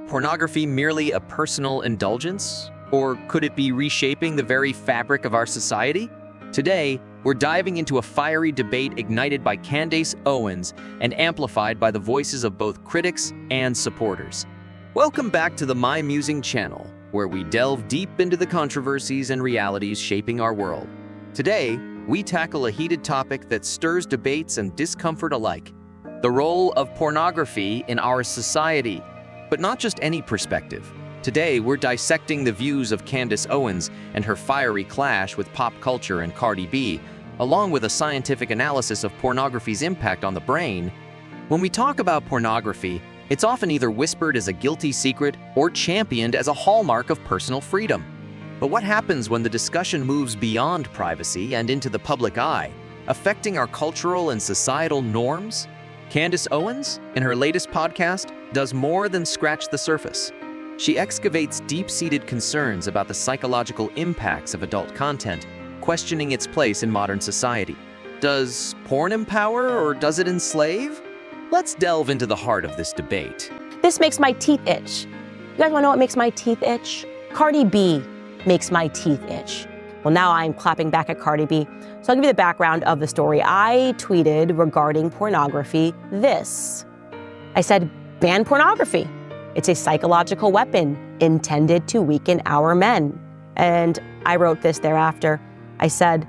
pornography merely a personal indulgence? Or could it be reshaping the very fabric of our society? Today, we're diving into a fiery debate ignited by Candace Owens and amplified by the voices of both critics and supporters. Welcome back to the Mymusing channel, where we delve deep into the controversies and realities shaping our world. Today, we tackle a heated topic that stirs debates and discomfort alike: the role of pornography in our society. But not just any perspective. Today, we're dissecting the views of Candace Owens and her fiery clash with pop culture and Cardi B, along with a scientific analysis of pornography's impact on the brain. When we talk about pornography, it's often either whispered as a guilty secret or championed as a hallmark of personal freedom. But what happens when the discussion moves beyond privacy and into the public eye, affecting our cultural and societal norms? Candace Owens, in her latest podcast, does more than scratch the surface. She excavates deep-seated concerns about the psychological impacts of adult content, questioning its place in modern society. Does porn empower or does it enslave? Let's delve into the heart of this debate. This makes my teeth itch. You guys wanna know what makes my teeth itch? Cardi B makes my teeth itch. Well, now I'm clapping back at Cardi B. So I'll give you the background of the story. I tweeted regarding pornography this. I said, ban pornography. It's a psychological weapon intended to weaken our men. And I wrote this thereafter. I said,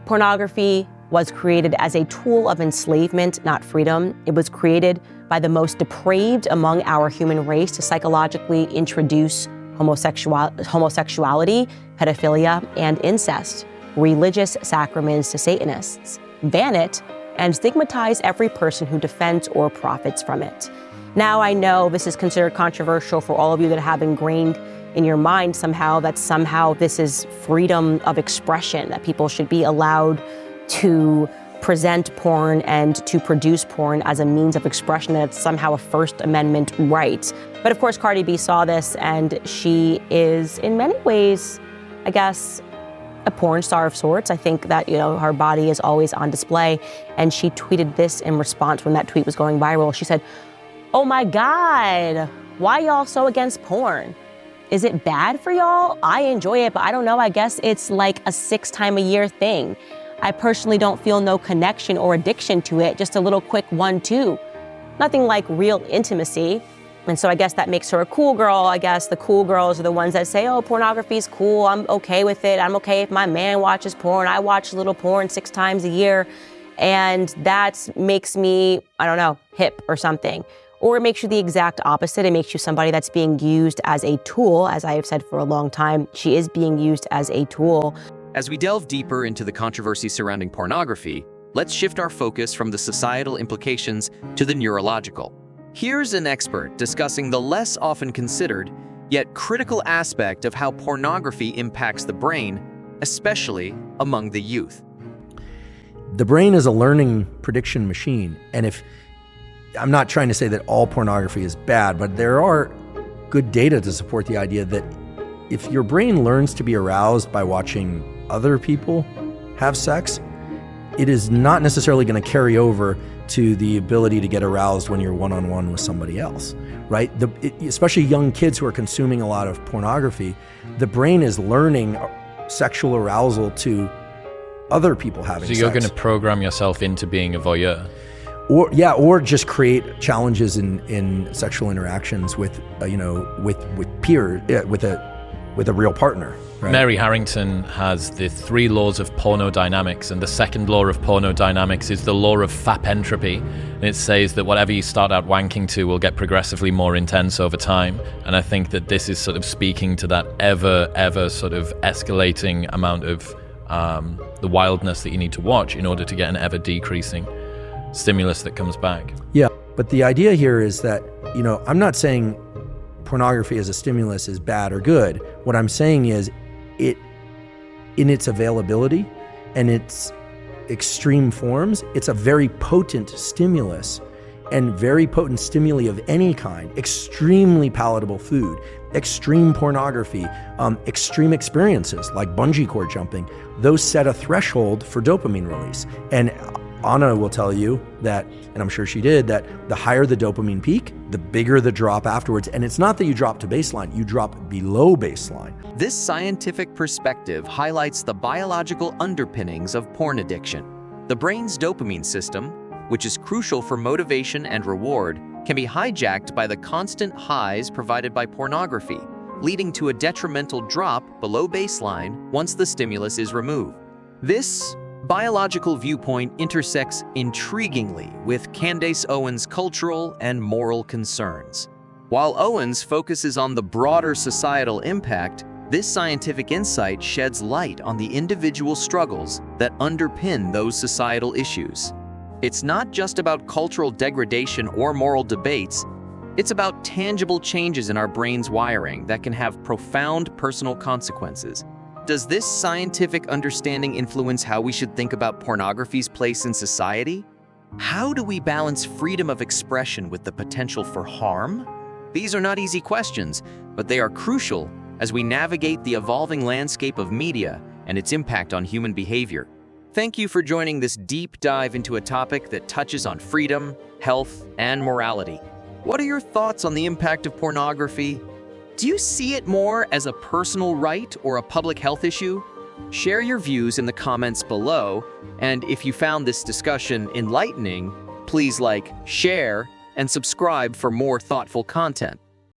pornography was created as a tool of enslavement, not freedom. It was created by the most depraved among our human race to psychologically introduce homosexuality, pedophilia, and incest, religious sacraments to Satanists, ban it, and stigmatize every person who defends or profits from it. Now I know this is considered controversial for all of you that have ingrained in your mind somehow that this is freedom of expression, that people should be allowed to present porn and to produce porn as a means of expression, and it's somehow a First Amendment right. But of course, Cardi B saw this, and she is in many ways, I guess, a porn star of sorts. I think that, her body is always on display. And she tweeted this in response when that tweet was going viral. She said, "Oh my God, why y'all so against porn? Is it bad for y'all? I enjoy it, but I don't know, I guess it's like a 6-time-a-year thing. I personally don't feel no connection or addiction to it, just a little quick 1-2. Nothing like real intimacy." And so I guess that makes her a cool girl. I guess the cool girls are the ones that say, oh, pornography is cool, I'm okay with it. I'm okay if my man watches porn. I watch a little porn 6 times a year. And that makes me, I don't know, hip or something. Or it makes you the exact opposite. It makes you somebody that's being used as a tool. As I have said for a long time, she is being used as a tool. As we delve deeper into the controversy surrounding pornography, let's shift our focus from the societal implications to the neurological. Here's an expert discussing the less often considered, yet critical aspect of how pornography impacts the brain, especially among the youth. The brain is a learning prediction machine, and I'm not trying to say that all pornography is bad, but there are good data to support the idea that if your brain learns to be aroused by watching other people have sex, it is not necessarily going to carry over to the ability to get aroused when you're one-on-one with somebody else, right? Especially young kids who are consuming a lot of pornography, the brain is learning sexual arousal to other people having sex. So you're going to program yourself into being a voyeur? Or just create challenges in sexual interactions with peers, with a real partner. Right? Mary Harrington has the 3 laws of pornodynamics, and the second law of pornodynamics is the law of FAP entropy, and it says that whatever you start out wanking to will get progressively more intense over time. And I think that this is sort of speaking to that ever sort of escalating amount of the wildness that you need to watch in order to get an ever decreasing stimulus that comes back. Yeah, but the idea here is that, I'm not saying pornography as a stimulus is bad or good. What I'm saying is it, in its availability and its extreme forms, it's a very potent stimulus, and very potent stimuli of any kind, extremely palatable food, extreme pornography, extreme experiences like bungee cord jumping, those set a threshold for dopamine release. And Anna will tell you that, and I'm sure she did, that the higher the dopamine peak, the bigger the drop afterwards. And it's not that you drop to baseline, you drop below baseline. This scientific perspective highlights the biological underpinnings of porn addiction. The brain's dopamine system, which is crucial for motivation and reward, can be hijacked by the constant highs provided by pornography, leading to a detrimental drop below baseline once the stimulus is removed. This biological viewpoint intersects intriguingly with Candace Owens' cultural and moral concerns. While Owens focuses on the broader societal impact, this scientific insight sheds light on the individual struggles that underpin those societal issues. It's not just about cultural degradation or moral debates, it's about tangible changes in our brain's wiring that can have profound personal consequences. Does this scientific understanding influence how we should think about pornography's place in society? How do we balance freedom of expression with the potential for harm? These are not easy questions, but they are crucial as we navigate the evolving landscape of media and its impact on human behavior. Thank you for joining this deep dive into a topic that touches on freedom, health, and morality. What are your thoughts on the impact of pornography? Do you see it more as a personal right or a public health issue? Share your views in the comments below, and if you found this discussion enlightening, please like, share, and subscribe for more thoughtful content.